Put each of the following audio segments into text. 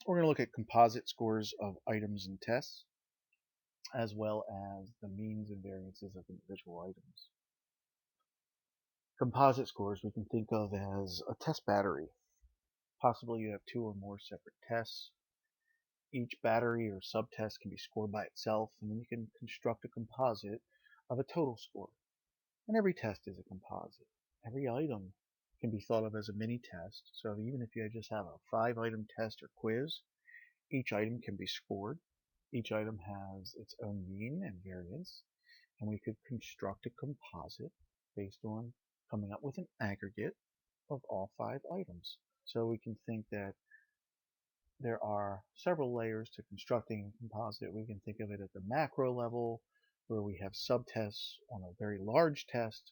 We're going to look at composite scores of items and tests, as well as the means and variances of individual items. Composite scores we can think of as a test battery. Possibly you have two or more separate tests. Each battery or subtest can be scored by itself, and then you can construct a composite of a total score. And every test is a composite. Every item can be thought of as a mini test. So even if you just have a 5-item test or quiz, each item can be scored. Each item has its own mean and variance, and we could construct a composite based on coming up with an aggregate of all 5 items. So we can think that there are several layers to constructing a composite. We can think of it at the macro level, where we have subtests on a very large test,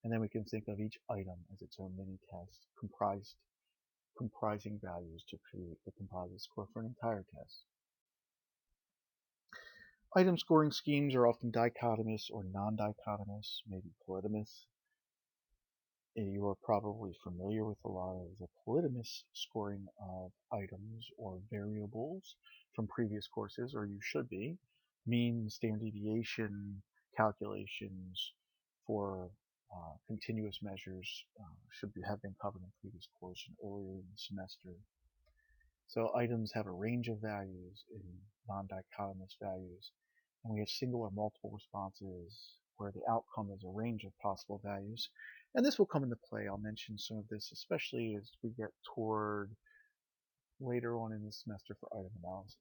and then we can think of each item as its own mini test, comprising values to create the composite score for an entire test. Item scoring schemes are often dichotomous or non-dichotomous, maybe polytomous. You are probably familiar with a lot of the polytomous scoring of items or variables from previous courses, or you should be. Mean, standard deviation calculations for continuous measures have been covered in previous course and earlier in the semester. So items have a range of values in non-dichotomous values, and we have single or multiple responses where the outcome is a range of possible values. And this will come into play. I'll mention some of this, especially as we get toward later on in the semester for item analysis.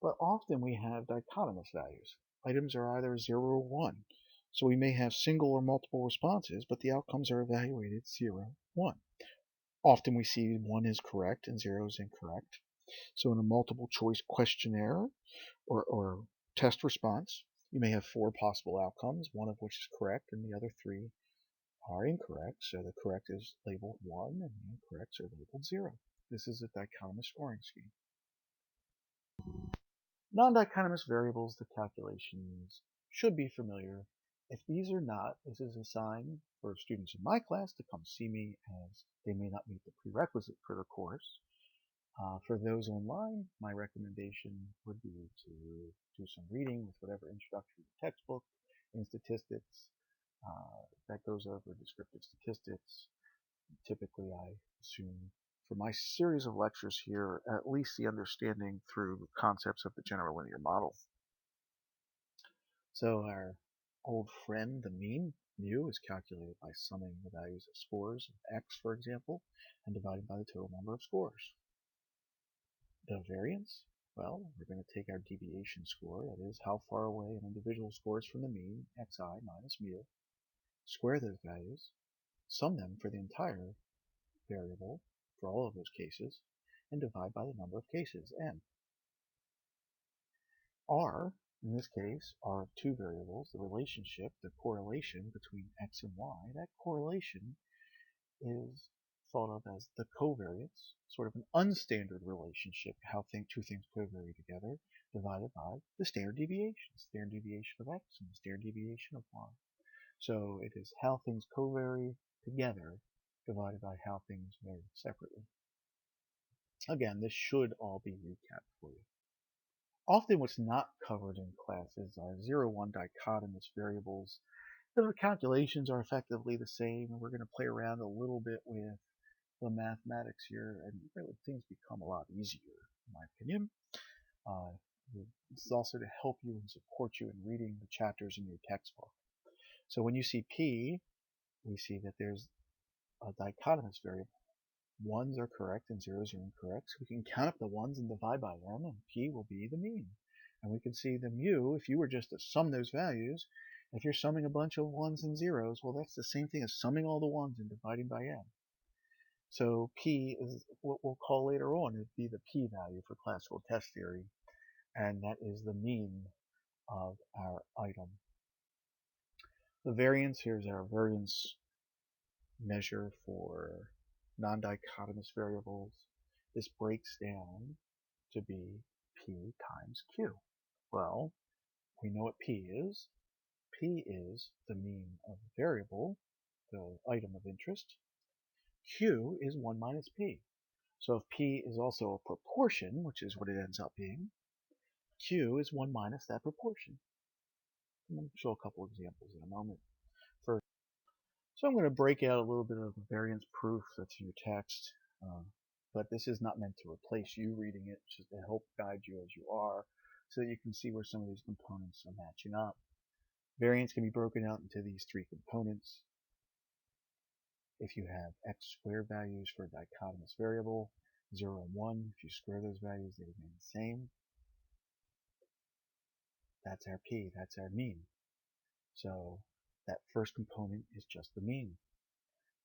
But often we have dichotomous values. Items are either 0 or 1. So we may have single or multiple responses, but the outcomes are evaluated 0, 1. Often we see 1 is correct and 0 is incorrect. So in a multiple choice questionnaire or test response, you may have 4 possible outcomes, one of which is correct and the other 3 are incorrect. So the correct is labeled 1 and the incorrects are labeled 0. This is a dichotomous scoring scheme. Non-dichotomous variables, the calculations should be familiar. If these are not, this is a sign for students in my class to come see me, as they may not meet the prerequisite for the course. For those online, my recommendation would be to do some reading with whatever introductory textbook in statistics that goes over descriptive statistics. Typically, I assume for my series of lectures here, at least the understanding through concepts of the general linear model. So our old friend, the mean, mu, is calculated by summing the values of scores of x, for example, and dividing by the total number of scores. The variance, well, we're going to take our deviation score, that is how far away an individual scores from the mean, xi minus mu, square those values, sum them for the entire variable for all of those cases, and divide by the number of cases, n. R, in this case, are 2 variables, the relationship, the correlation between x and y. That correlation is thought of as the covariance, sort of an unstandard relationship, how 2 things covary together, divided by the standard deviation of x and the standard deviation of y. So it is how things covary together divided by how things vary separately. Again, this should all be recapped for you. Often what's not covered in classes are 0-1 dichotomous variables. The calculations are effectively the same, and we're going to play around a little bit with the mathematics here, and really things become a lot easier, in my opinion. This is also to help you and support you in reading the chapters in your textbook. So when you see P, we see that there's a dichotomous variable. 1s are correct and 0s are incorrect. So we can count up the 1s and divide by them, and P will be the mean. And we can see the mu, if you were just to sum those values, if you're summing a bunch of 1s and 0s, well, that's the same thing as summing all the 1s and dividing by n. So P is what we'll call later on would be the p-value for classical test theory, and that is the mean of our item. The variance, here's our variance measure for non-dichotomous variables. This breaks down to be P times Q. Well, we know what P is. P is the mean of the variable, the item of interest. Q is 1 minus P. So if P is also a proportion, which is what it ends up being, Q is 1 minus that proportion. I'm going to show a couple examples in a moment. First, so I'm going to break out a little bit of the variance proof that's in your text, but this is not meant to replace you reading it, just to help guide you as you are, so that you can see where some of these components are matching up. Variance can be broken out into these three components. If you have x squared values for a dichotomous variable, 0 and 1, if you square those values, they remain the same. That's our p, that's our mean. So that first component is just the mean.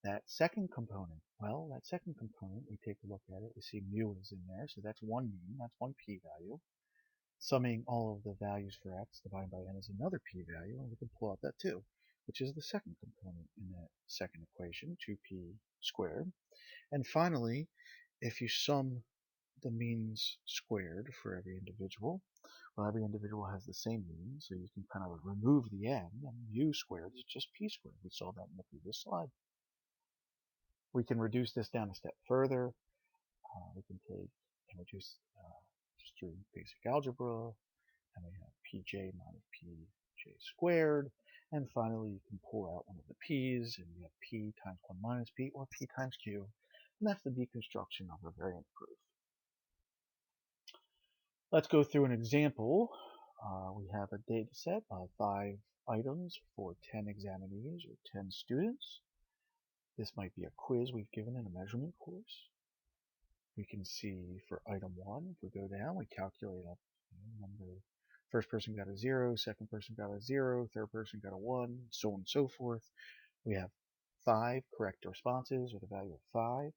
That second component, well, that second component, we take a look at it, we see mu is in there, so that's one mean, that's one p-value. Summing all of the values for x divided by n is another p-value, and we can pull out that too, which is the second component in that second equation, 2p squared. And finally, if you sum the means squared for every individual, well, every individual has the same mean, so you can kind of remove the n, and mu squared is just p squared. We saw that in the previous slide. We can reduce this down a step further. We can take and reduce just through basic algebra, and we have pj minus pj squared. And finally, you can pull out one of the p's, and you have p times 1 minus p, or p times q. And that's the deconstruction of a variance proof. Let's go through an example. We have a data set of 5 items for 10 examinees or 10 students. This might be a quiz we've given in a measurement course. We can see for item 1, if we go down, we calculate up number. First person got a 0, second person got a 0, third person got a 1, so on and so forth. We have 5 correct responses with a value of 5.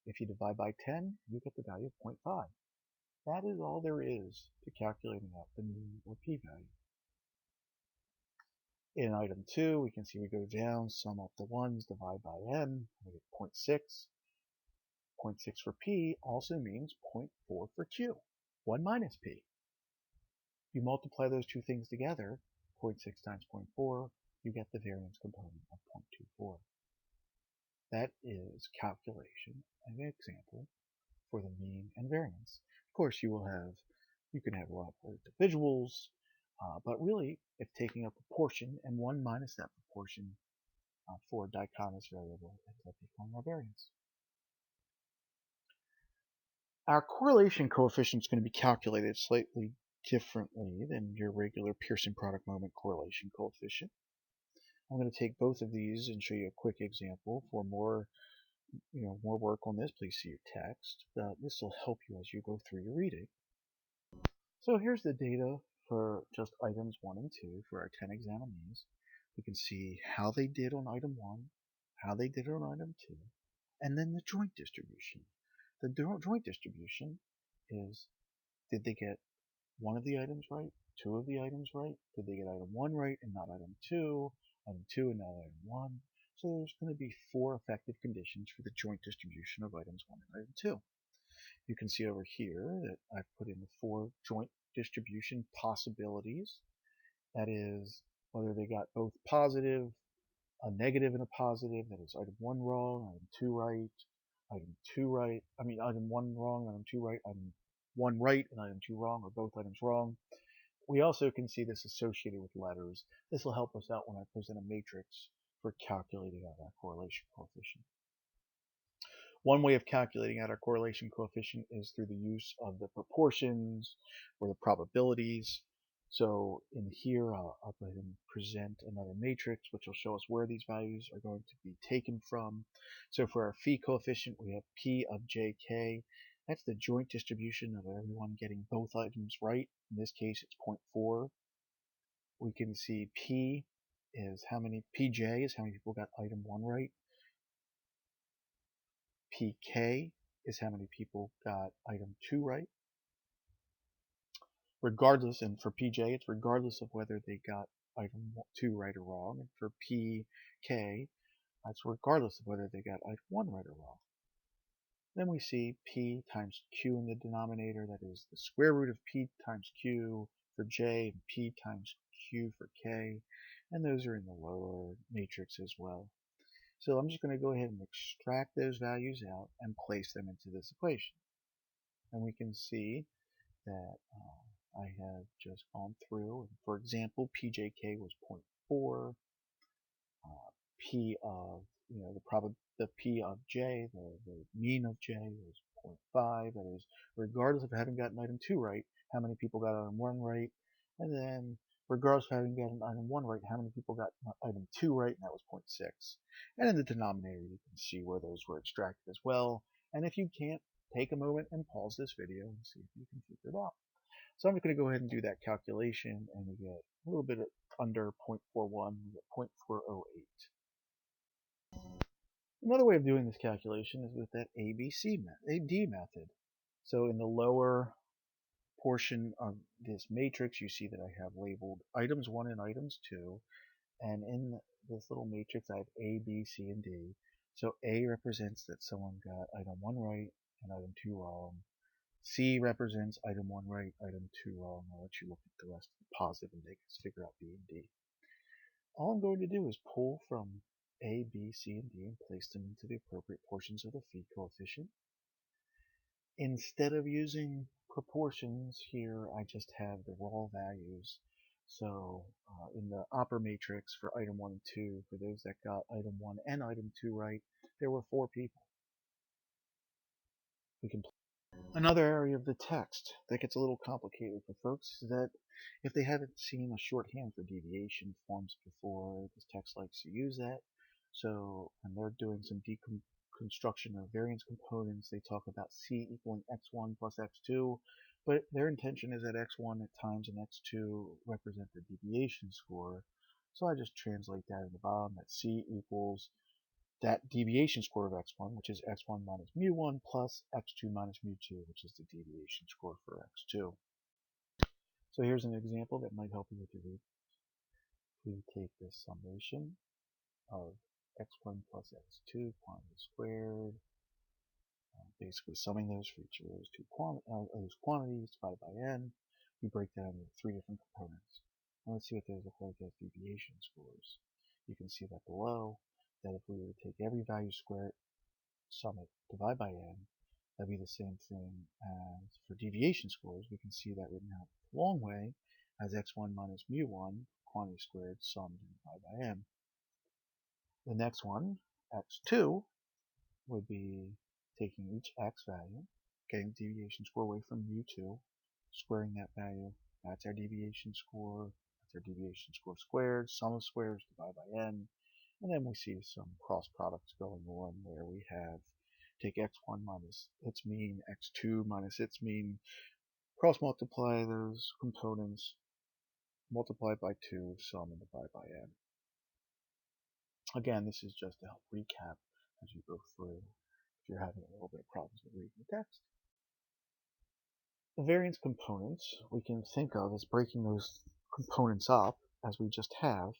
If you divide by 10, you get the value of 0.5. That is all there is to calculating out the mean or p-value. In item 2, we can see we go down, sum up the ones, divide by n, we get 0.6. 0.6 for p also means 0.4 for q, 1 minus p. You multiply those two things together, 0.6 times 0.4, you get the variance component of 0.24. That is calculation, an example for the mean and variance. Of course, you can have a lot of individuals, but really, if taking a proportion and 1 minus that proportion for a dichotomous variable ends up equaling our variance. Our correlation coefficient is going to be calculated slightly differently than your regular Pearson product moment correlation coefficient. I'm going to take both of these and show you a quick example. For more work on this, please see your text. This will help you as you go through your reading. So here's the data for just items 1 and 2 for our 10 examinees. We can see how they did on item 1, how they did on item 2, and then the joint distribution. The joint distribution is, did they get one of the items right, 2 of the items right? Did they get item 1 right and not item 2, item 2 and not item 1? So there's going to be 4 effective conditions for the joint distribution of items 1 and item 2. You can see over here that I've put in the 4 joint distribution possibilities. That is, whether they got both positive, a negative and a positive, that is item 1 wrong, item 2 right, item 1 wrong, item 2 right, item 1 right, and item 2 wrong, or both items wrong. We also can see this associated with letters. This will help us out when I present a matrix for calculating out our correlation coefficient. One way of calculating out our correlation coefficient is through the use of the proportions or the probabilities. So in here, I'll go ahead and present another matrix, which will show us where these values are going to be taken from. So for our phi coefficient, we have P of jk. That's the joint distribution of everyone getting both items right. In this case, it's 0.4. We can see P is how many, Pj is how many people got item 1 right. PK is how many people got item 2 right. Regardless, and for PJ, it's regardless of whether they got item 2 right or wrong. And for PK, that's regardless of whether they got item 1 right or wrong. Then we see P times Q in the denominator, that is the square root of P times Q for J, and P times Q for K, and those are in the lower matrix as well. So I'm just going to go ahead and extract those values out and place them into this equation. And we can see that I have just gone through, and for example, PJK was zero point 0.4, P of, the P of J, the mean of J was zero point 0.5, that is, regardless of having gotten item 2 right, how many people got item 1 right, and then regardless of having gotten item 1 right, how many people got item 2 right, and that was zero point 0.6. And in the denominator, you can see where those were extracted as well, and if you can't, take a moment and pause this video and see if you can figure it out. So I'm just going to go ahead and do that calculation, and we get a little bit under 0.41, we get 0.408. Another way of doing this calculation is with that AD method. So in the lower portion of this matrix, you see that I have labeled items 1 and items 2, and in this little matrix I have A, B, C, and D. So A represents that someone got item 1 right and item 2 wrong. C represents item 1 right, item 2 wrong. I'll let you look at the rest of the positive and make us figure out B and D. All I'm going to do is pull from A, B, C, and D and place them into the appropriate portions of the feed coefficient. Instead of using proportions here, I just have the raw values. So in the upper matrix for item 1 and 2, for those that got item 1 and item 2 right, there were 4 people. We can Another area of the text that gets a little complicated for folks is that if they haven't seen a shorthand for deviation forms before, this text likes to use that. So when they're doing some deconstruction of variance components, they talk about C equaling x1 plus x2, but their intention is that x1 at times and x2 represent the deviation score. So I just translate that in the bottom, that C equals that deviation score of x1, which is x1 minus mu1 plus x2 minus mu2, which is the deviation score for x2. So here's an example that might help you with your read. We take this summation of x1 plus x2 quantity squared, basically summing those for each of those quantities divided by n. We break that into 3 different components. Now let's see what those look like as deviation scores. You can see that below, that if we were to take every value square, sum it, divide by n, that'd be the same thing as for deviation scores. We can see that written out the long way as x1 minus mu1 quantity squared summed and divided by n. The next one, x2, would be taking each x value, getting the deviation score away from mu2, squaring that value. That's our deviation score. That's our deviation score squared. Sum of squares divided by n. And then we see some cross products going on where we have take x1 minus its mean, x2 minus its mean, cross multiply those components, multiply by 2, sum and divide by n. Again, this is just to help recap as you go through if you're having a little bit of problems with reading the text. The variance components we can think of as breaking those components up, as we just have,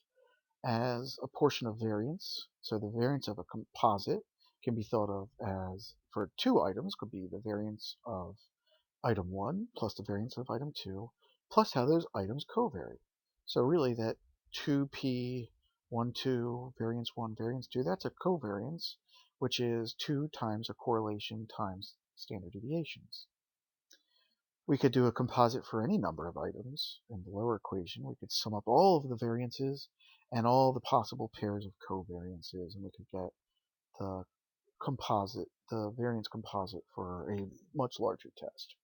as a portion of variance. So the variance of a composite can be thought of as, for 2 items, could be the variance of item 1 plus the variance of item 2 plus how those items covary. So really that 2p 1 2 variance 1 variance 2, that's a covariance, which is 2 times a correlation times standard deviations. We could do a composite for any number of items. In the lower equation, we could sum up all of the variances and all the possible pairs of covariances, and we could get the variance composite for a much larger test.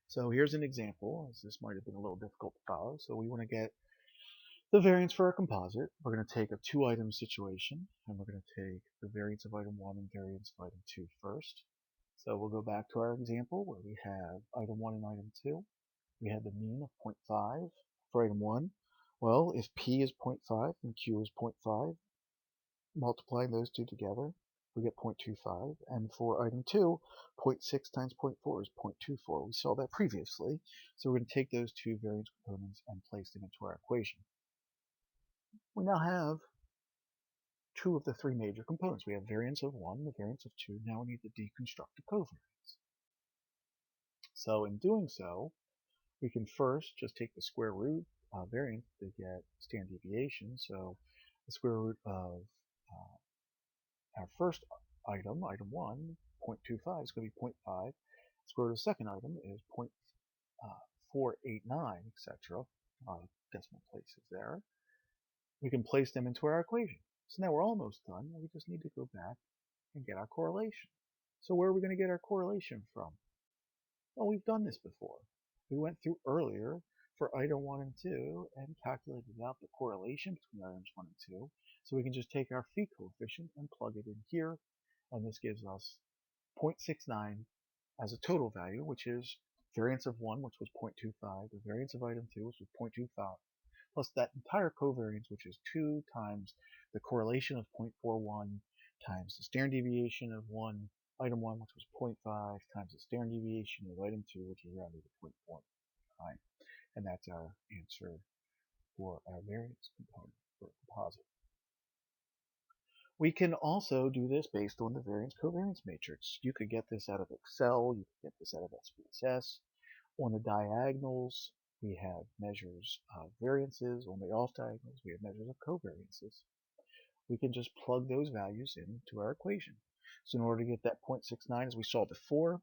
So here's an example, as this might have been a little difficult to follow. So we want to get the variance for a composite. We're going to take a 2-item situation, and we're going to take the variance of item 1 and variance of item 2 first. So we'll go back to our example where we have item 1 and item 2. We have the mean of 0.5 for item 1. Well, if P is 0.5 and Q is 0.5, multiplying those two together, we get 0.25. And for item 2, 0.6 times 0.4 is 0.24. We saw that previously. So we're going to take those two variance components and place them into our equation. We now have 2 of the 3 major components. We have variance of 1, the variance of 2. Now we need to deconstruct the covariance. So in doing so, we can first just take the square root variance to get standard deviation. So the square root of our first item, item 1, 0.25 is going to be 0.5. Square root of the second item is 0.489, etc. Decimal places there. We can place them into our equation. So now we're almost done. We just need to go back and get our correlation. So where are we going to get our correlation from? Well, we've done this before. We went through earlier for item 1 and 2 and calculated out the correlation between items 1 and 2. So we can just take our phi coefficient and plug it in here, and this gives us 0.69 as a total value, which is variance of 1, which was 0.25, the variance of item 2, which was 0.25, plus that entire covariance, which is 2 times the correlation of 0.41 times the standard deviation of item 1, which was 0.5, times the standard deviation of item 2, which is rounded to 0.49. And that's our answer for our variance component for a composite. We can also do this based on the variance covariance matrix. You could get this out of Excel, you could get this out of SPSS. On the diagonals, we have measures of variances. On the off diagonals, we have measures of covariances. We can just plug those values into our equation. So in order to get that 0.69, as we saw before,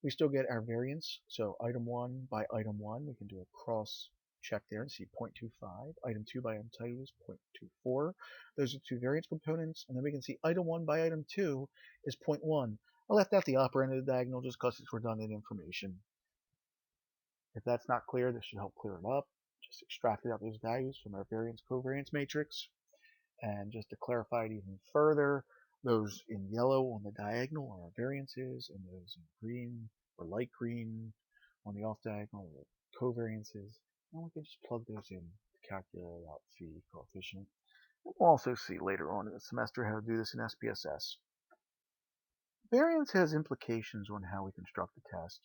we still get our variance. So item 1 by item 1, we can do a cross check there and see 0.25. Item 2 by item 2 is 0.24. Those are two variance components. And then we can see item 1 by item 2 is 0.1. I left out the upper end of the diagonal just because it's redundant information. If that's not clear, this should help clear it up. Just extracted out those values from our variance covariance matrix. And just to clarify it even further, those in yellow on the diagonal are our variances, and those in green or light green on the off diagonal are covariances. And we can just plug those in to calculate out phi coefficient. We'll also see later on in the semester how to do this in SPSS. Variance has implications on how we construct the test.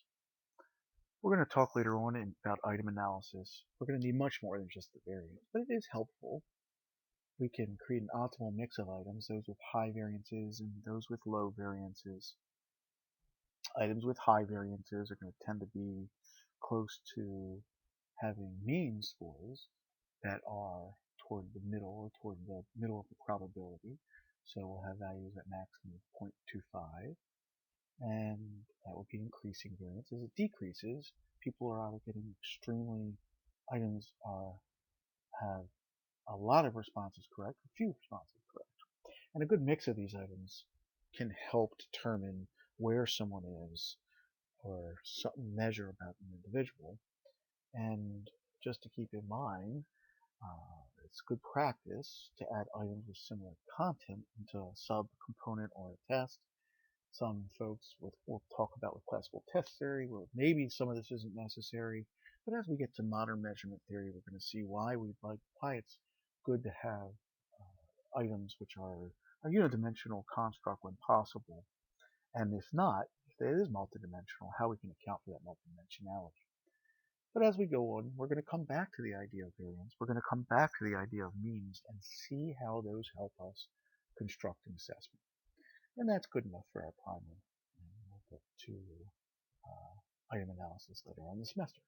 We're going to talk later on about item analysis. We're going to need much more than just the variance, but it is helpful. We can create an optimal mix of items, those with high variances and those with low variances. Items with high variances are going to tend to be close to having mean scores that are toward the middle of the probability. So we'll have values at maximum of 0.25, and that will be increasing variance. As it decreases, people are either getting items have a lot of responses correct, a few responses correct. And a good mix of these items can help determine where someone is or some measure about an individual. And just to keep in mind, it's good practice to add items with similar content into a sub-component or a test. Some folks will talk about with classical test theory where maybe some of this isn't necessary, but as we get to modern measurement theory, we're going to see why it's good to have items which are a unidimensional construct when possible, and if not, if it is multidimensional, how we can account for that multidimensionality. But as we go on, we're going to come back to the idea of variance. We're going to come back to the idea of means and see how those help us construct an assessment. And that's good enough for our primer. And we'll get to item analysis later on in the semester.